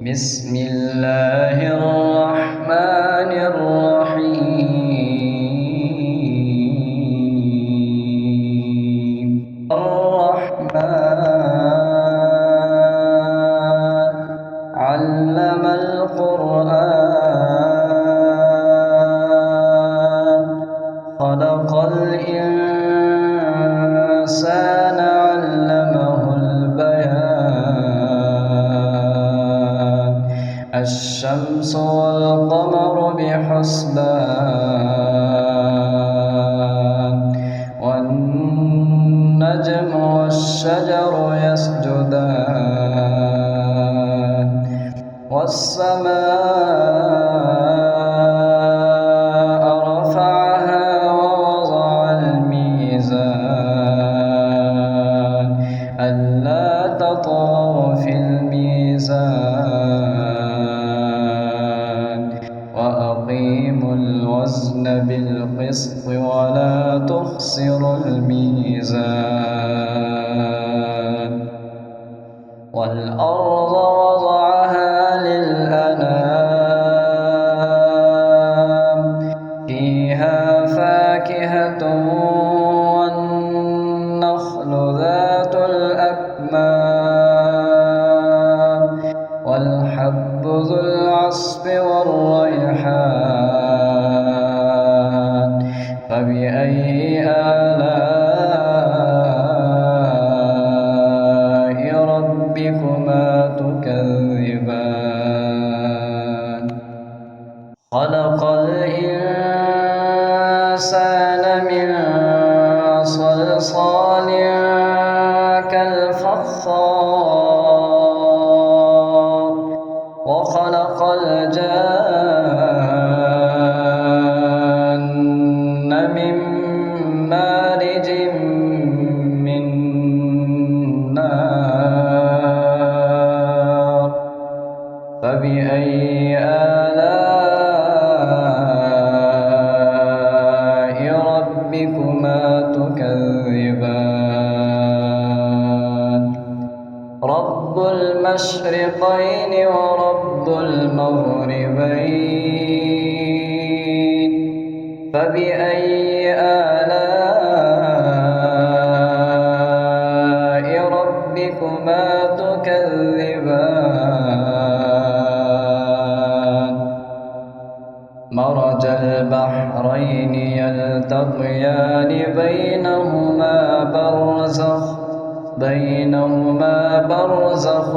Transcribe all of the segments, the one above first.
بسم الله الرحمن الرحيم الرحمن علم القرآن خلق الإنسان علمه البيان الشمس والقمر بحسبان والنجم والشجر يسجدان والسماء رفعها ووضع الميزان ألا تطغوا في الميزان وأقيموا الوزن بالقسط ولا تخسروا الميزان والأرض وضعها للأنام فيها فاكهة والنخل ذات الأكمام والحب ذو العصف والريحان فبأي آلاء ربكما تكذبان خلق الإنسان من صلصال كالفخار وخلق الجان من مارج من نار فبأي آلاء ربكما تكذبان رب المشرقين ورب المغربين فبأي آلاء ربكما تكذبان مرج البحرين يلتقيان بينهما برزخ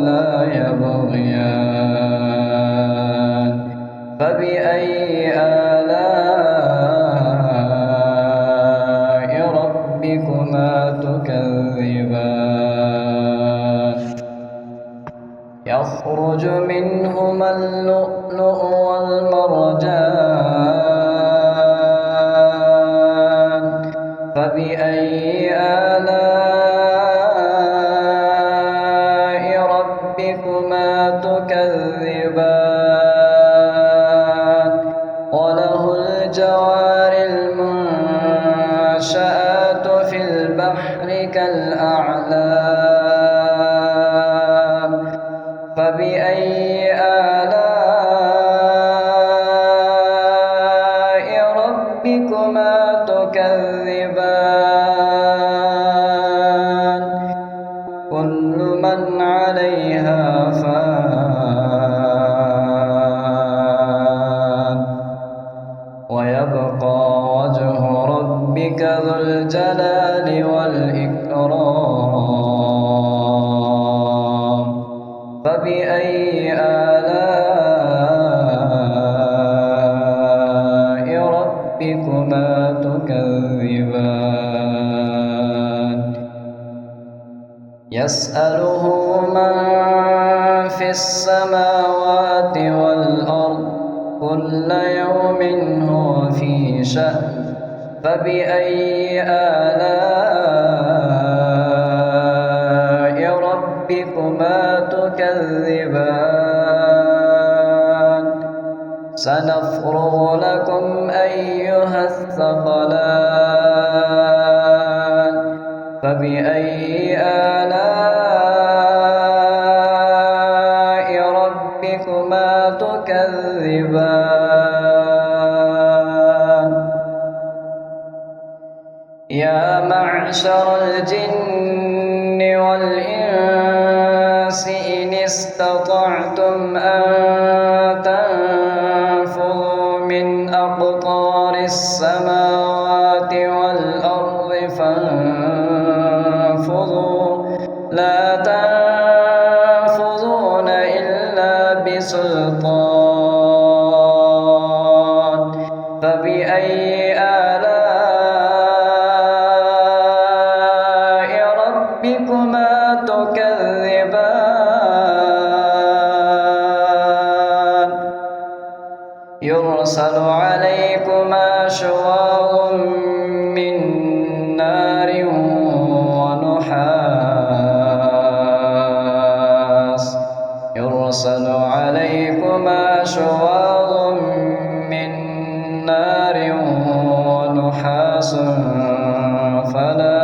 لا يبغيان فبأي آلاء ربكما تكذبان يخرج منهما اللؤلؤ والمرجان فبأي آلاء ربكما تكذبان وله الجوار المنشآت في البحر كالأعلام فبأي آلاء ربكما تكذبان كل من عليها فان ويبقى وجه ربك ذو الجلال والإكرام فبأي آلاء ربكما تكذبان يسأله من في السماوات والأرض كل يوم هو في شأن فبأي آلاء ربكما تكذبان سنفرغ لكم أيها الثقلان فبأي آلاء ربكما تكذبان يا معشر الجن والإنس إن استطعتم أن تنفذوا من أقطار السماوات والأرض فانفذوا لا تنفذون إلا بسلطان فبأي آلاء ربكما تكذبان يرسل عليكما شواظ من نار ونحاس يرسل عليكما شواظ من نار ونحاس فلا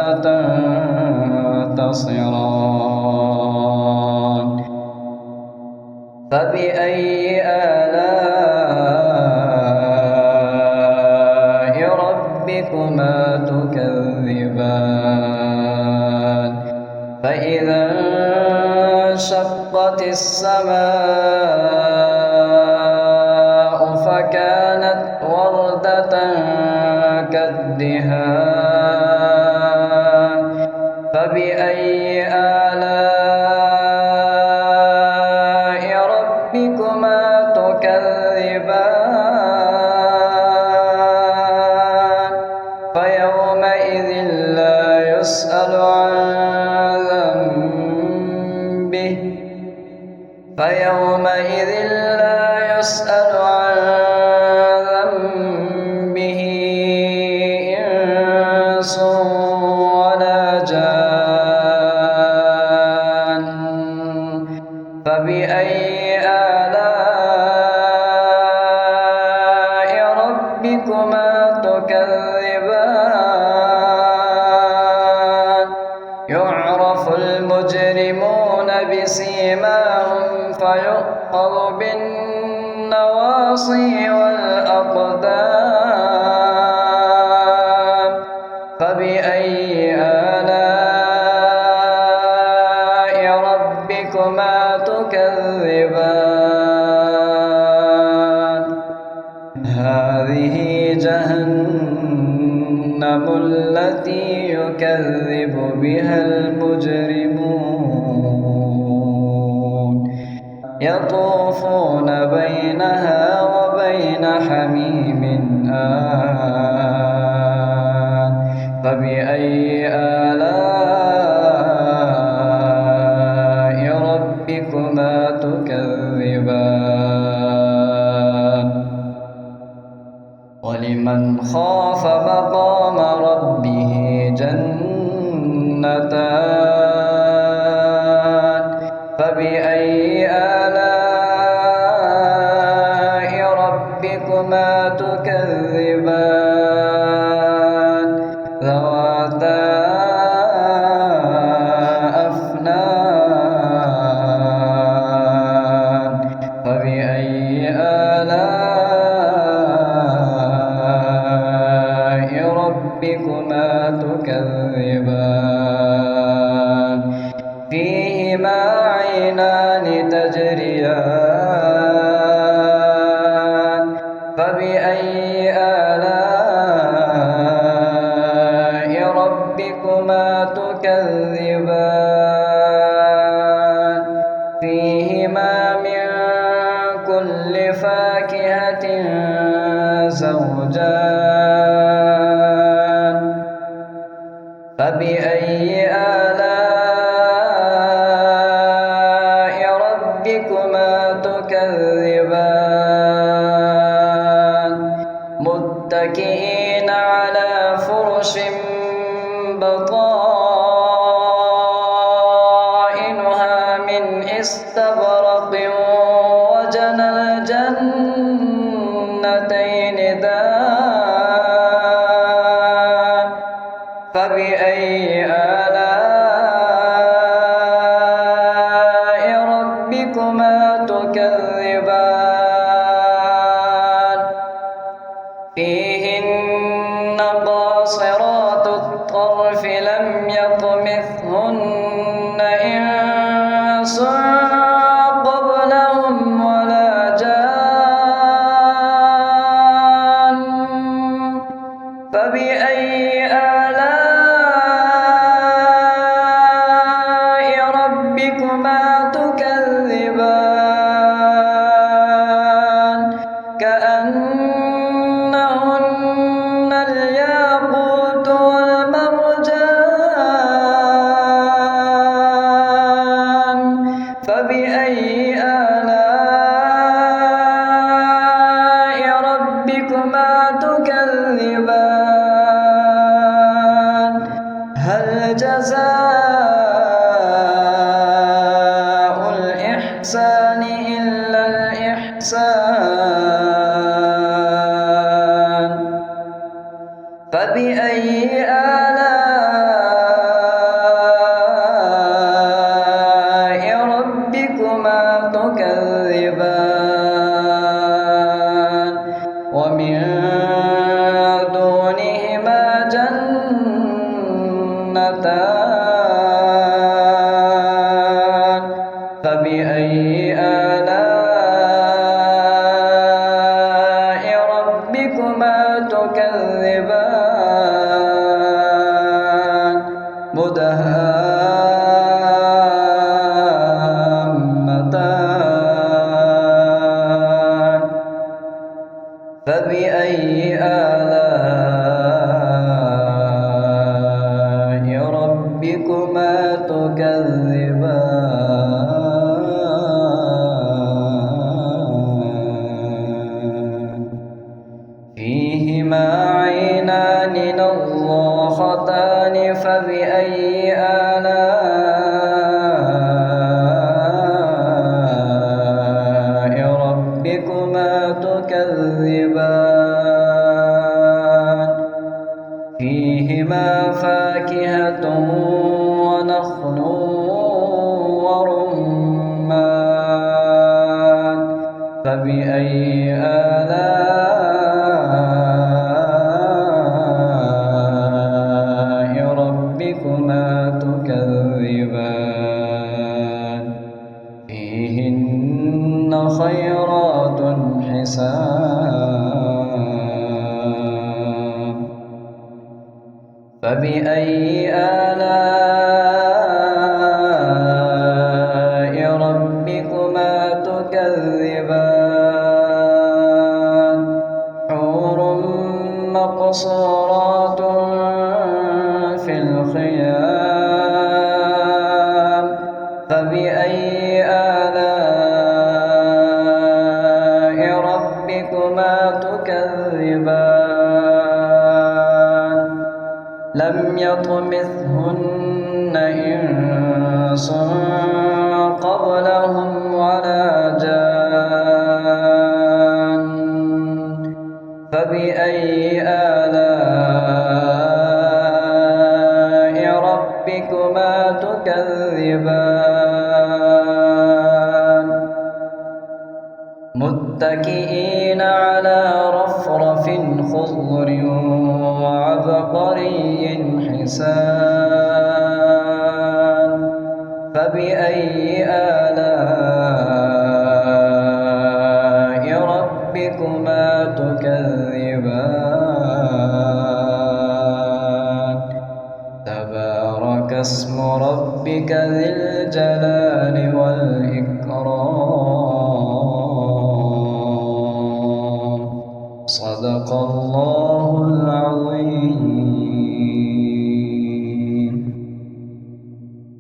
تنتصران فبأي آلاء ربكما تكذبان فإذا انشقت السماء فكانت وردة كالدهان فبأي آلاء ربكما تكذبان فيومئذ لا يسأل عن ذنبه فيومئذ لا يسأل عن ذنبه إنس ولا جان فبأي آلاء ربكما تكذبان يعرف المجرمون بسيماهم فيؤخذ بالنواصي والأقدام فبأي آلاء ربكما تكذبان هذه جهنم التي يكذب بها المجرمون يطوفون بينها وبين حميم آن فبأي آلاء ربكما تكذبان ولمن خاف مقام ربه جنتان فبأي آلاء ربكما تكذبان ذواتا أفنان فبأي آلاء ربكما تكذبان فيهما عينان تجريان فبأي آلاء ربكما تكذبان فيهما من كل فاكهة زوجان فبأي آلاء ربكما تكذبان متكئين على فرش بطائنها من استبرق وجنى الجنتين دان فبأي آلاء ربكما تكذبان إحسان فبأي آلاء ربكما تكذبان ومن دونهما جنتان فبأي آلاء ربكما تكذبان مدهامتان فبأي آلاء ربكما تكذبان فيهما عينان نضاختان فبأي آلاء ربكما تكذبان فيهما فاكهة ونخل ورمان فبأي آلاء ربكما تكذبان فيهن خيرات حسان فبأي آلاء ربكما تكذبان حور مقصورات في الخيام فبأي آلاء ربكما تكذبان لم يطمثهن إنس قبلهم ولا جان فبأي آلاء ربكما تكذبان متكئين على رفرف خضر وعبقري حسان فبأي آلاء ربكما تكذبان تبارك اسم ربك ذي الجلال والإكرام صدق الله العظيم.